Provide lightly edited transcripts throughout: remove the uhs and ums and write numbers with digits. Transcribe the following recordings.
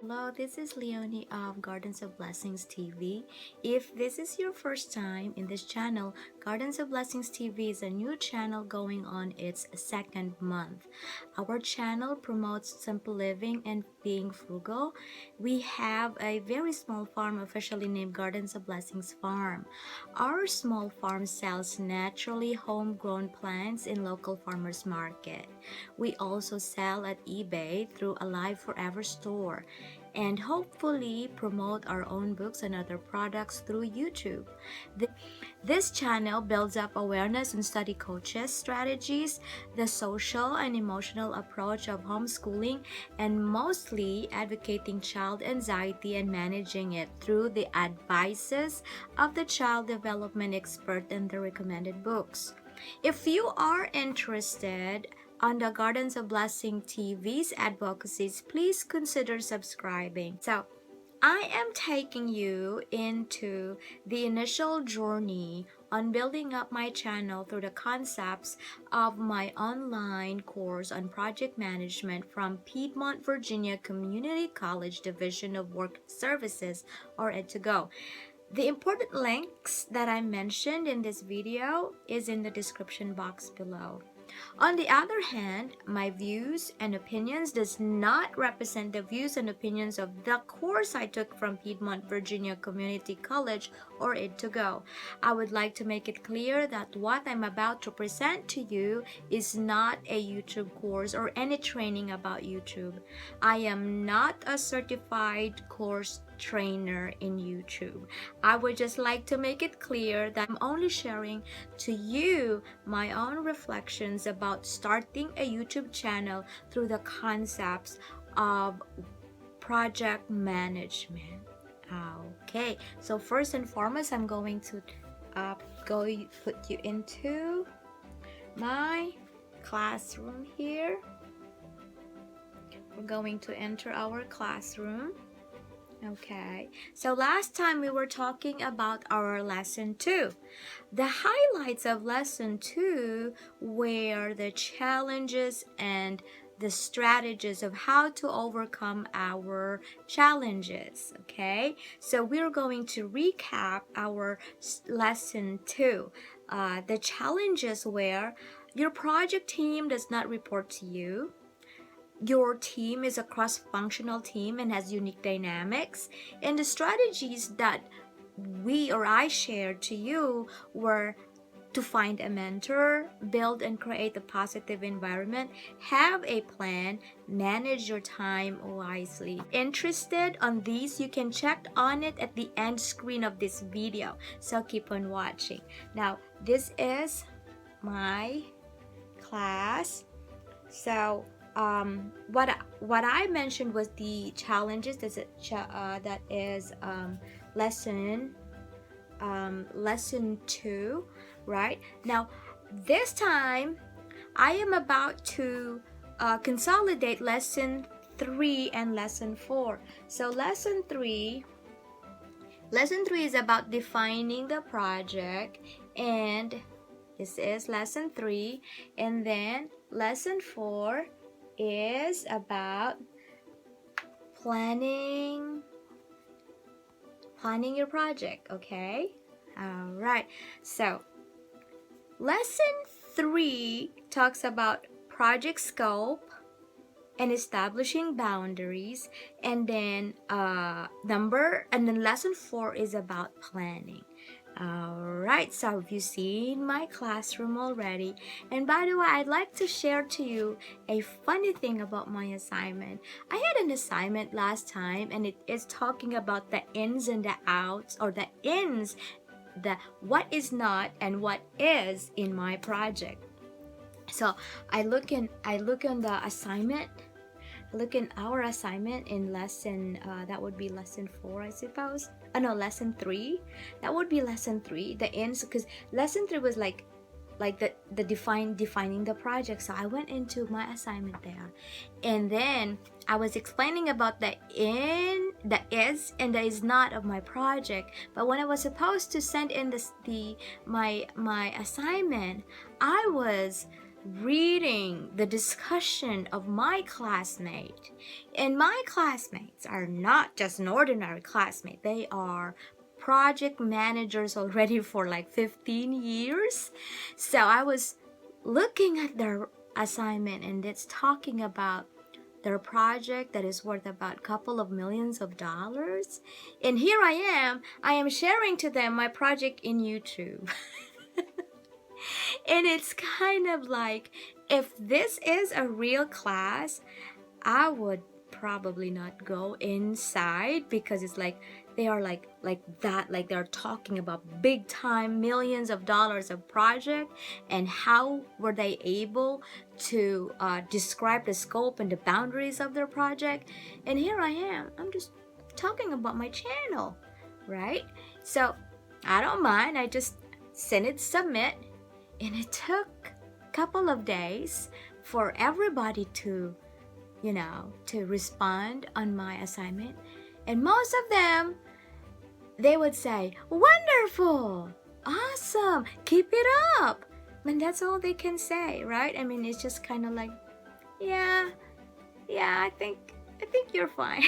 Hello, this is Leonie of Gardens of Blessings TV. If this is your first time in this channel, Gardens of Blessings TV is a new channel going on its second month. Our channel promotes simple living and being frugal. We have a very small farm officially named Gardens of Blessings Farm. Our small farm sells naturally homegrown plants in local farmers market. We also sell at eBay through a Live Forever store and hopefully promote our own books and other products through YouTube. This channel builds up awareness and study coaches strategies, the social and emotional approach of homeschooling, and mostly advocating child anxiety and managing it through the advices of the child development expert and the recommended books. If you are interested on the Gardens of Blessing TV's advocacies, please consider subscribing. So, I am taking you into the initial journey on building up my channel through the concepts of my online course on project management from Piedmont, Virginia Community College Division of Work Services, or Ed2Go. The important links that I mentioned in this video is in the description box below. On the other hand, my views and opinions does not represent the views and opinions of the course I took from Piedmont, Virginia Community College, or Ed2Go. I would like to make it clear that what I'm about to present to you is not a YouTube course or any training about YouTube. I am not a certified course trainer in YouTube. I would just like to make it clear that I'm only sharing to you my own reflections about starting a YouTube channel through the concepts of project management. Okay, so first and foremost, I'm going to put you into my classroom here. We're going to enter our classroom. Okay, so last time we were talking about our lesson 2. The highlights of lesson 2 were the challenges and the strategies of how to overcome our challenges. Okay, so we're going to recap our lesson 2. The challenges were your project team does not report to you. Your team is a cross-functional team and has unique dynamics, and the strategies that I shared to you were to find a mentor, build and create a positive environment, have a plan, manage your time wisely. Interested on these, you can check on it at the end screen of this video, so keep on watching. Now this is my class. So what I mentioned was the challenges. That is lesson 2, right? Now this time I am about to consolidate lesson 3 and lesson 4. So lesson 3 is about defining the project, and this is lesson 3, and then lesson 4 is about planning your project. Okay, all right, so lesson 3 talks about project scope and establishing boundaries, and then lesson 4 is about planning. Alright, so have you seen my classroom already? And by the way, I'd like to share to you a funny thing about my assignment. I had an assignment last time, and it is talking about the ins and the outs, or the ins, the what is not and what is in my project. So I look in the assignment. Look in our assignment in lesson that would be lesson 4, I suppose. No, lesson 3. That would be lesson 3. The ends, because lesson 3 was like the defining the project. So I went into my assignment there, and then I was explaining about the is and the is not of my project. But when I was supposed to send in my assignment, I was reading the discussion of my classmate. And my classmates are not just an ordinary classmate. They are project managers already for like 15 years. So I was looking at their assignment, and it's talking about their project that is worth about a couple of millions of dollars. And here I am sharing to them my project in YouTube. And it's kind of like, if this is a real class, I would probably not go inside, because it's like they are like that, like they're talking about big time millions of dollars of project, and how were they able to describe the scope and the boundaries of their project. And here I'm just talking about my channel, right? So I don't mind, I just send it, submit. And it took a couple of days for everybody to respond on my assignment. And most of them, they would say, wonderful, awesome, keep it up. And that's all they can say, right? I mean, it's just kind of like, yeah, I think you're fine.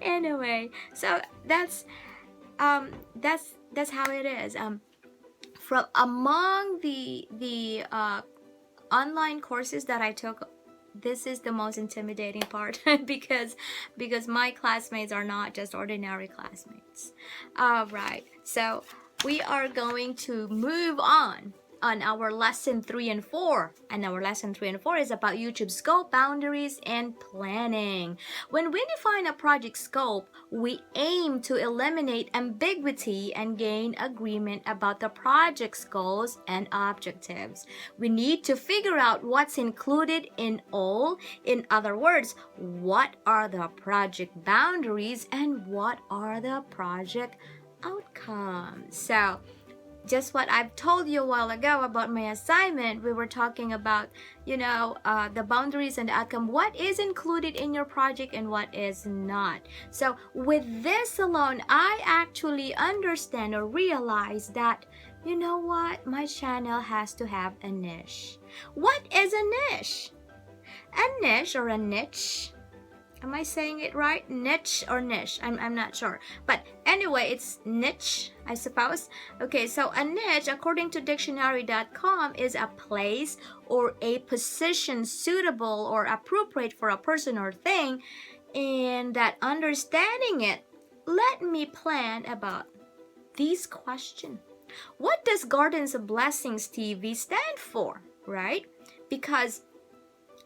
Anyway, so that's how it is. From among the online courses that I took, this is the most intimidating part because my classmates are not just ordinary classmates. Right, so we are going to move on our lesson 3 and 4. And our lesson 3 and 4 is about YouTube scope, boundaries, and planning. When we define a project scope, we aim to eliminate ambiguity and gain agreement about the project's goals and objectives. We need to figure out what's included in all. In other words, what are the project boundaries and what are the project outcomes. So just what I've told you a while ago about my assignment, we were talking about, the boundaries and the outcome, what is included in your project and what is not. So with this alone, I actually understand or realize that, you know what, my channel has to have a niche. What is a niche? A niche or a niche, am I saying it right? Niche or niche? I'm not sure. But anyway, it's niche, I suppose. Okay, so a niche, according to dictionary.com, is a place or a position suitable or appropriate for a person or thing. And that understanding it, let me plan about these questions. What does Gardens of Blessings TV stand for, right? Because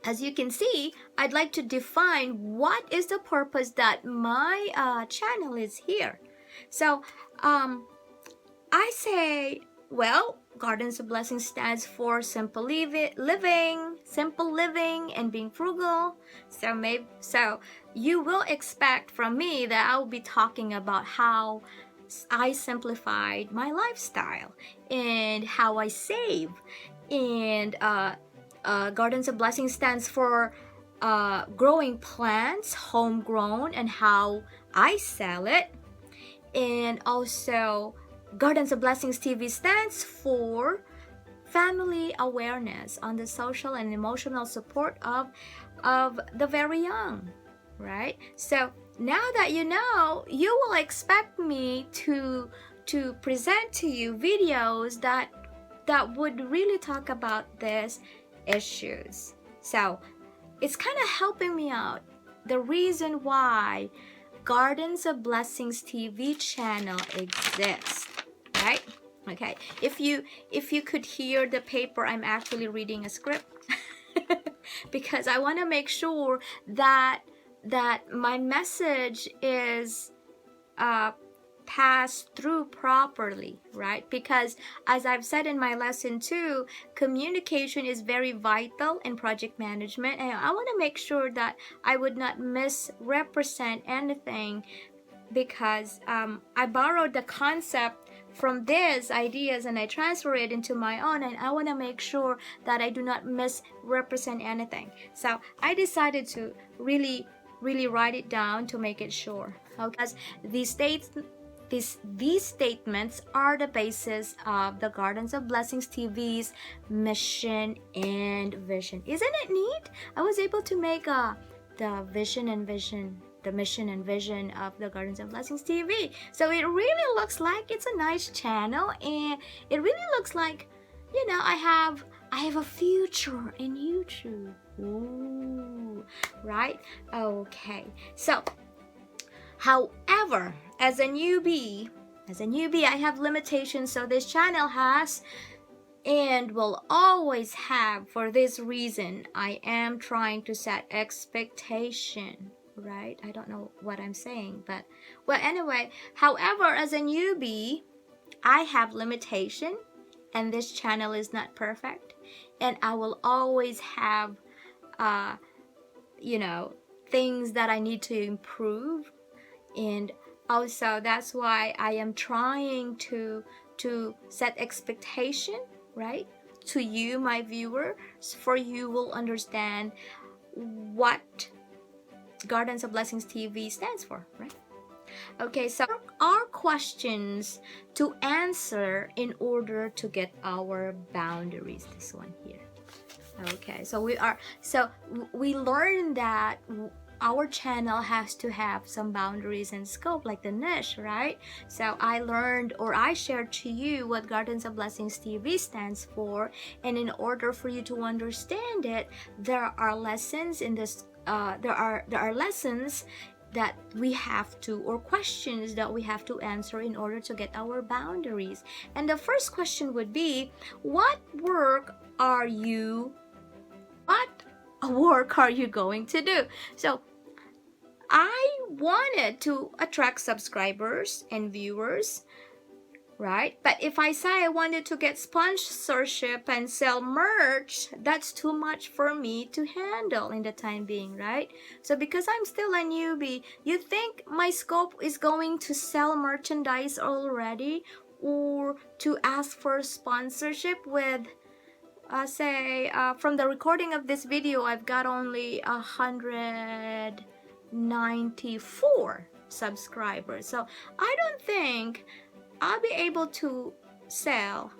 as you can see, I'd like to define what is the purpose that my channel is here. So I say, well, Gardens of Blessings stands for simple living, and being frugal. So you will expect from me that I will be talking about how I simplified my lifestyle and how I save. And Gardens of Blessings stands for growing plants, homegrown, and how I sell it. And also, Gardens of Blessings TV stands for family awareness on the social and emotional support of the very young, right? So now that you know, you will expect me to present to you videos that would really talk about this issues. So it's kind of helping me out. The reason why Gardens of Blessings TV channel exists, right? Okay, if you could hear the paper, I'm actually reading a script because I want to make sure that my message is pass through properly, right? Because as I've said in my lesson 2, communication is very vital in project management, and I want to make sure that I would not misrepresent anything, because I borrowed the concept from these ideas and I transfer it into my own, and I want to make sure that I do not misrepresent anything. So I decided to really write it down to make it sure. Okay, as the these statements are the basis of the Gardens of Blessings TV's mission and vision. Isn't it neat? I was able to make the mission and vision of the Gardens of Blessings TV. So it really looks like it's a nice channel, and it really looks like, I have a future in YouTube. Ooh, right? Okay. So, however, as a newbie, I have limitations, so this channel has and will always have. For this reason, I am trying to set expectation, right? I don't know what I'm saying, but well, anyway, however, as a newbie, I have limitation, and this channel is not perfect, and I will always have things that I need to improve. And also, that's why I am trying to set expectation, right, to you, my viewers, for you will understand what Gardens of Blessings TV stands for, right? Okay, so our questions to answer in order to get our boundaries. This one here. Okay, so we learned that our channel has to have some boundaries and scope, like the niche, right? So I learned, or I shared to you, what Gardens of Blessings TV stands for, and in order for you to understand it, there are lessons in this. There are lessons that we have to, or questions that we have to answer in order to get our boundaries. And the first question would be, what work are you going to do? So I wanted to attract subscribers and viewers, right? But if I say I wanted to get sponsorship and sell merch, that's too much for me to handle in the time being, right? So because I'm still a newbie, you think my scope is going to sell merchandise already, or to ask for sponsorship with from the recording of this video, I've got only 194 subscribers. So I don't think I'll be able to sell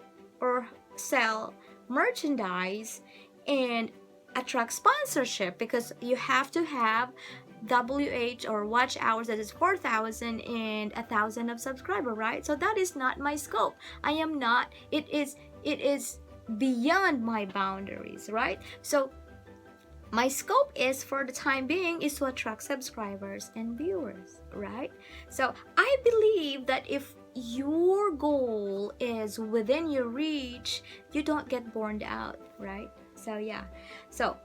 merchandise and attract sponsorship, because you have to have WH, or watch hours, that is 4,000 and 1,000 of subscriber, right? So that is not my scope. It is beyond my boundaries, right? So my scope is, for the time being, is to attract subscribers and viewers, right? So I believe that if your goal is within your reach, you don't get burned out, right? So yeah. So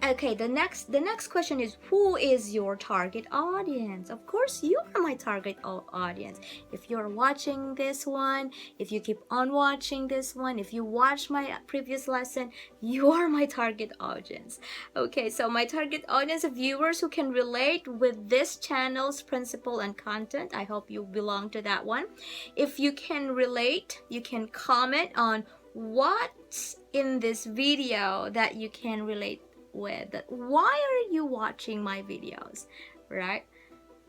the next question is, who is your target audience? Of course, you are my target audience. If you're watching this one, if you keep on watching this one, if you watch my previous lesson, you are my target audience. Okay, so my target audience of viewers who can relate with this channel's principle and content. I hope you belong to that one. If you can relate, you can comment on what's in this video that you can relate with. Why are you watching my videos, right?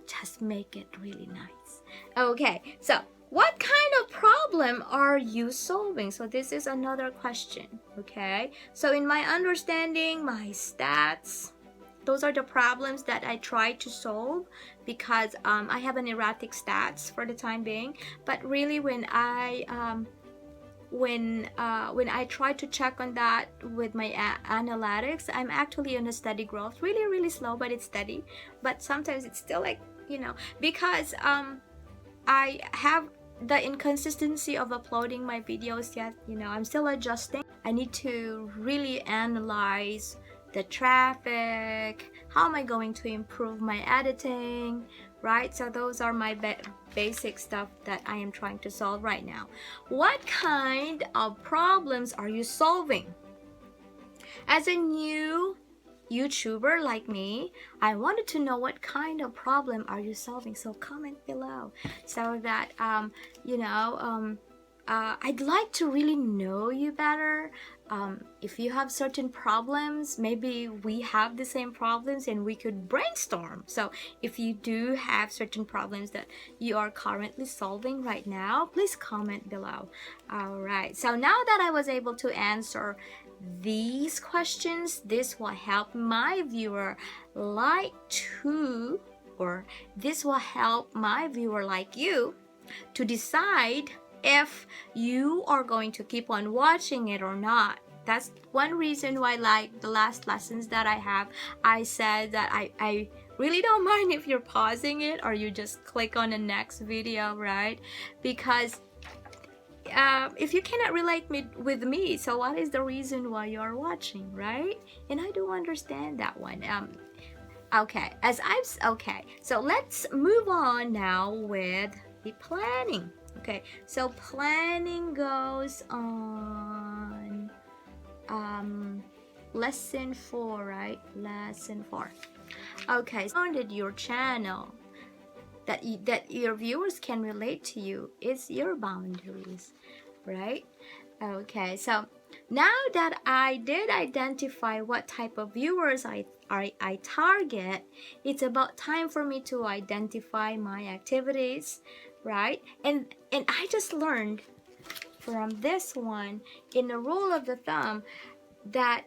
Just make it really nice. Okay, so what kind of problem are you solving? So this is another question. Okay, so in my understanding, my stats, those are the problems that I try to solve, because I have an erratic stats for the time being. But really, when I try to check on that with my analytics, I'm actually on a steady growth. Really, really slow, but it's steady. But sometimes it's still like, because I have the inconsistency of uploading my videos yet. I'm still adjusting. I need to really analyze the traffic. How am I going to improve my editing, right? So those are my basic stuff that I am trying to solve right now. What kind of problems are you solving? As a new YouTuber like me, I wanted to know what kind of problem are you solving. So comment below, so that I'd like to really know you better. If you have certain problems, maybe we have the same problems and we could brainstorm. So if you do have certain problems that you are currently solving right now, please comment below. All right, so now that I was able to answer these questions, this will help my viewer like to, or this will help my viewer like you to decide if you are going to keep on watching it or not. That's one reason why, like the last lessons that I have, I said that I really don't mind if you're pausing it or you just click on the next video, right? Because if you cannot relate with me, so what is the reason why you're watching, right? And I do understand that one. Okay, okay, so let's move on now with the planning. Okay, so planning goes on lesson 4, right? Lesson 4. Okay, so founded your channel that your viewers can relate to you is your boundaries, right? Okay, so now that I did identify what type of viewers I target, it's about time for me to identify my activities, right? And I just learned from this one in the rule of the thumb that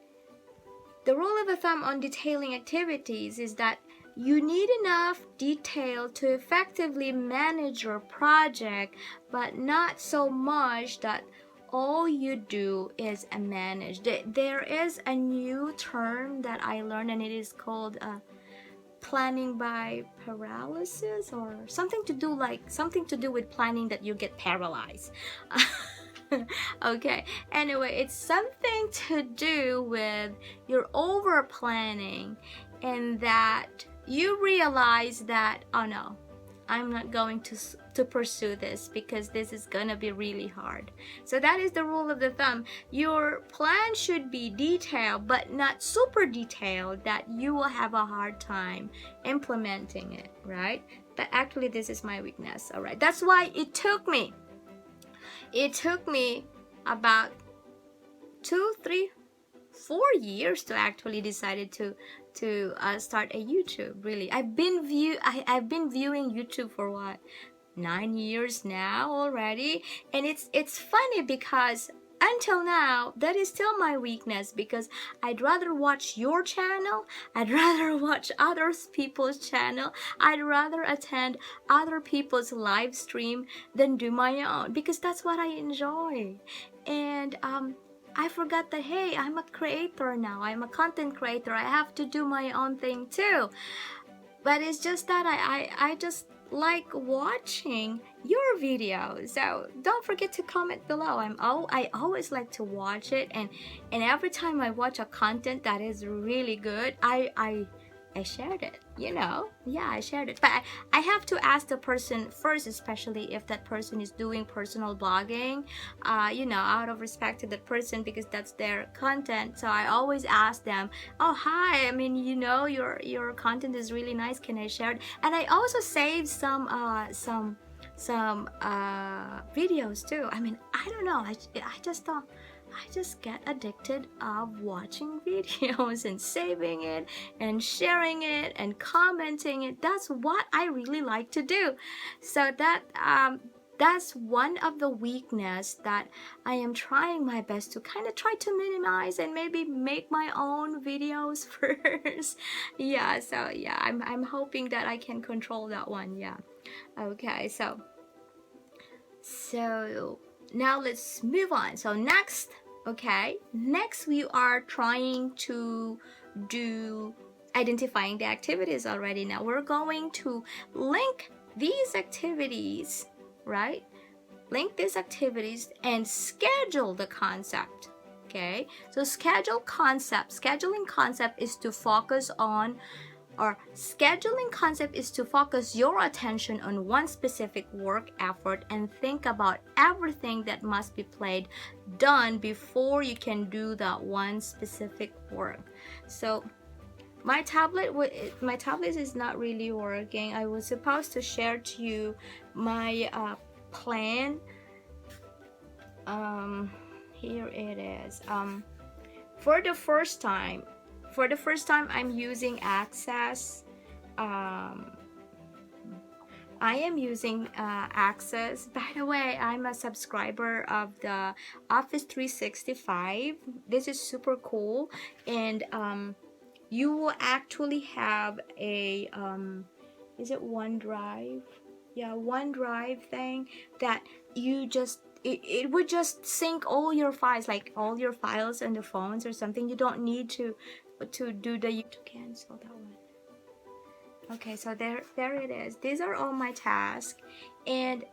the rule of the thumb on detailing activities is that you need enough detail to effectively manage your project, but not so much that all you do is manage. There is a new term that I learned, and it is called planning by paralysis, or something to do with planning that you get paralyzed. Okay, anyway, it's something to do with your over planning, and that you realize that, oh no, I'm not going to pursue this because this is gonna be really hard. So that is the rule of the thumb. Your plan should be detailed, but not super detailed that you will have a hard time implementing it, right? But actually, this is my weakness. All right, that's why it took me about 2, 3, 4 years to actually decided to start a YouTube. Really, I've been viewing YouTube for what, 9 years now already, and it's funny because until now that is still my weakness, because I'd rather watch your channel, I'd rather watch other people's channel, I'd rather attend other people's live stream than do my own, because that's what I enjoy. And I forgot that, hey, I'm a creator now, I'm a content creator, I have to do my own thing too. But it's just that I just like watching your videos. So don't forget to comment below. I always like to watch it, and every time I watch a content that is really good, I shared it, yeah, I shared it. But I have to ask the person first, especially if that person is doing personal blogging, out of respect to that person, because that's their content. So I always ask them, oh, hi, I mean, your content is really nice, can I share it? And I also save some videos too. I mean, I don't know, I just get addicted of watching videos and saving it and sharing it and commenting it. That's what I really like to do. So that's one of the weakness that I am trying my best to kind of try to minimize, and maybe make my own videos first. Yeah, so yeah, I'm hoping that I can control that one. Yeah. Okay, so now let's move on. So next we are trying to do identifying the activities already. Now we're going to link these activities, right? Link these activities and schedule the concept. Okay, so scheduling concept is to focus on, or scheduling concept is to focus your attention on one specific work effort and think about everything that must be done before you can do that one specific work. So my tablet is not really working. I was supposed to share to you my plan here it is. For the first time, I'm using Access. um I am using Access. By the way, I'm a subscriber of the Office 365. This is super cool. And you will actually have a is it OneDrive? Yeah, OneDrive thing that you just it would just sync all your files, like all your files and the phones or something. You don't need to do the to cancel that one. Okay, so there it is. These are all my tasks. And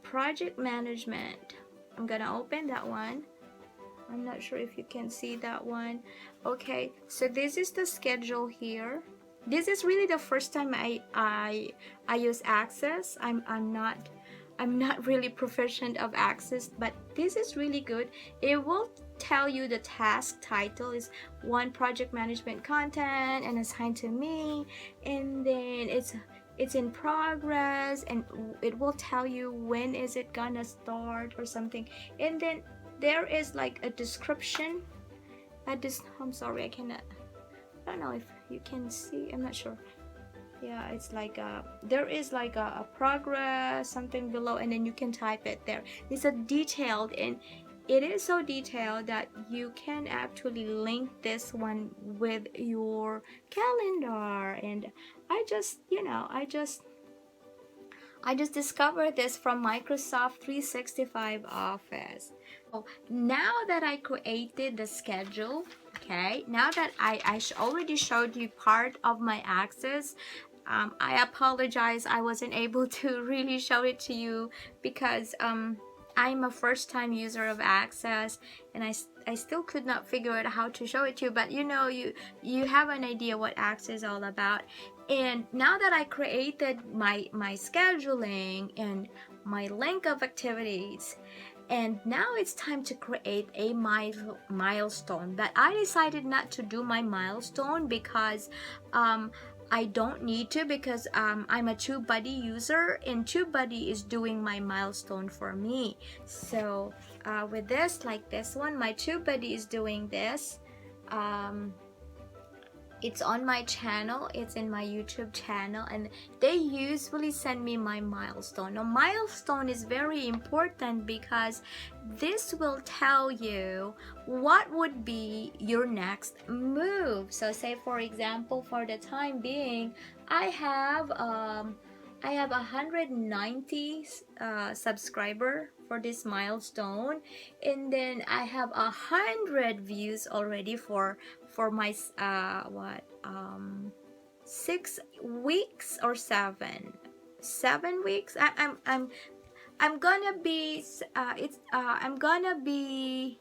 project management, I'm gonna open that one. I'm not sure if you can see that one. Okay, so this is the schedule here. This is really the first time I use Access. I'm not really proficient of Access, but this is really good. It will tell you the task title is one project management content and assigned to me, and then it's in progress, and it will tell you when is it gonna start or something. And then there is like a description at this. I'm sorry, I don't know if you can see, I'm not sure. Yeah, it's like there is like a progress something below, and then you can type it there. It's a detailed, and it is so detailed that you can actually link this one with your calendar. And I just discovered this from Microsoft 365 Office. So now that I created the schedule, okay, now that I already showed you part of my Access, I apologize I wasn't able to really show it to you because I'm a first-time user of Access, and I still could not figure out how to show it to you, but you have an idea what Access is all about. And now that I created my scheduling and my link of activities, and now it's time to create a milestone. But I decided not to do my milestone because I don't need to, because I'm a Tubebuddy user, and Tubebuddy is doing my milestone for me. So with this, like this one, my Tubebuddy is doing this. It's on my channel, it's in my YouTube channel, and they usually send me my milestone. Now, milestone is very important because this will tell you what would be your next move. So say for example, for the time being, I have 190 subscriber for this milestone, and then I have 100 views already for my 6 weeks or 7 weeks. I'm gonna be I'm gonna be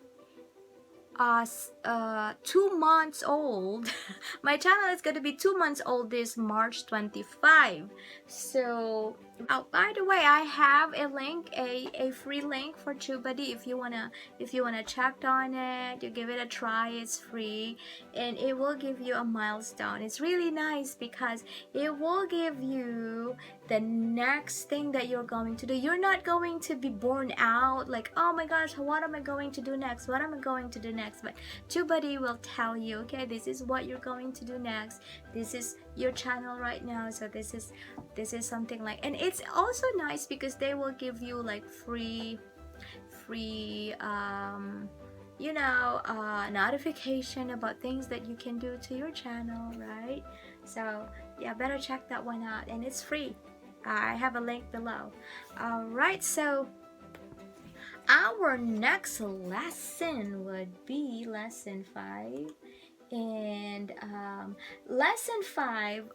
2 months old. My channel is gonna be 2 months old this March 25. So by the way, I have a link, a free link for Tubebuddy. If you wanna check on it, you give it a try. It's free, and it will give you a milestone. It's really nice because it will give you the next thing that you're going to do. You're not going to be born out like, oh my gosh, what am I going to do next? What am I going to do next? But Tubebuddy will tell you, okay, this is what you're going to do next. This is your channel right now, so this is something like. And it's also nice because they will give you like free notification about things that you can do to your channel, right? So yeah, better check that one out, and it's free. I have a link below. Alright, so our next lesson would be lesson 5. And lesson 5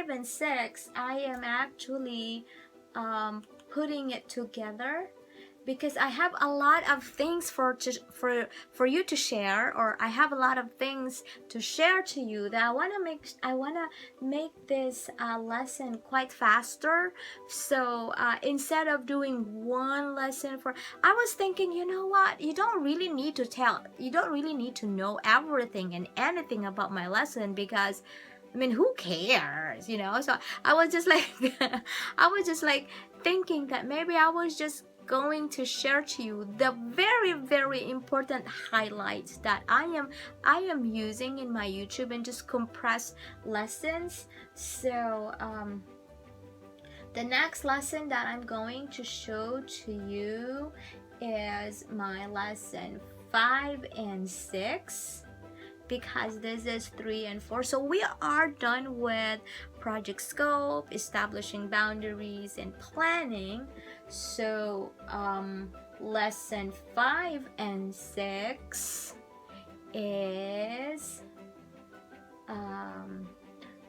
and 6, I am actually putting it together because I have a lot of things for you to share, or I have a lot of things to share to you that I wanna make this lesson quite faster. So instead of doing one lesson I was thinking, you know what, you don't really need to know everything and anything about my lesson, because I mean, who cares, So I was just like thinking that maybe I was just going to share to you the very important highlights that I am using in my YouTube, and just compress lessons. So the next lesson that I'm going to show to you is my lesson 5 and 6, because this is 3 and 4. So we are done with project scope, establishing boundaries, and planning. So lesson 5 and 6 is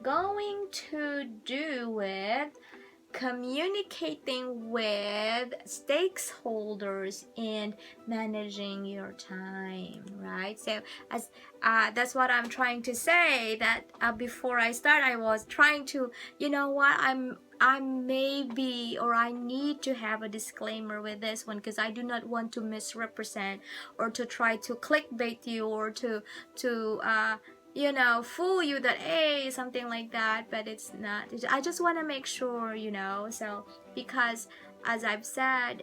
going to do with communicating with stakeholders and managing your time, right? So as that's what I'm trying to say, that before I start, I was trying to, you know what, I maybe, or I need to have a disclaimer with this one, because I do not want to misrepresent or to try to clickbait you, or to you know, fool you that, hey, something like that. But it's not. I just want to make sure, you know. So because, as I've said,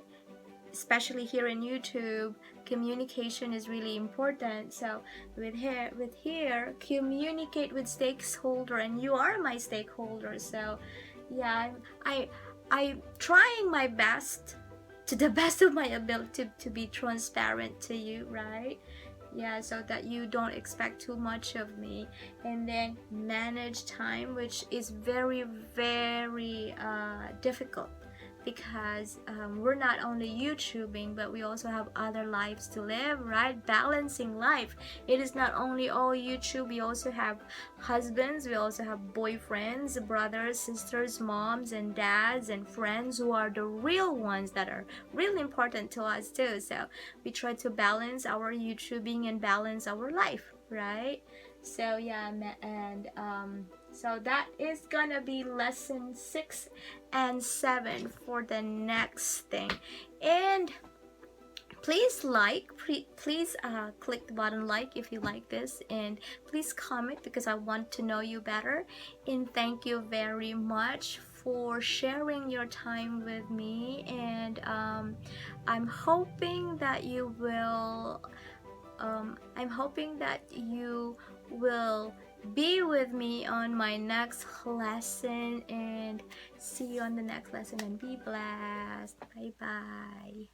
especially here in YouTube, communication is really important. So with here, communicate with stakeholder, and you are my stakeholder. So yeah, I'm trying my best, to the best of my ability, to be transparent to you, right? Yeah, so that you don't expect too much of me. And then manage time, which is very difficult, because we're not only YouTubing, but we also have other lives to live, right? Balancing life. It is not only all YouTube. We also have husbands, we also have boyfriends, brothers, sisters, moms and dads, and friends, who are the real ones that are really important to us too. So we try to balance our YouTubing and balance our life, right? So yeah, and so that is gonna be lesson 6 and 7 for the next thing. And please please click the button like if you like this, and please comment, because I want to know you better. And thank you very much for sharing your time with me. And I'm hoping that you will be with me on my next lesson, and see you on the next lesson, and be blessed. Bye bye.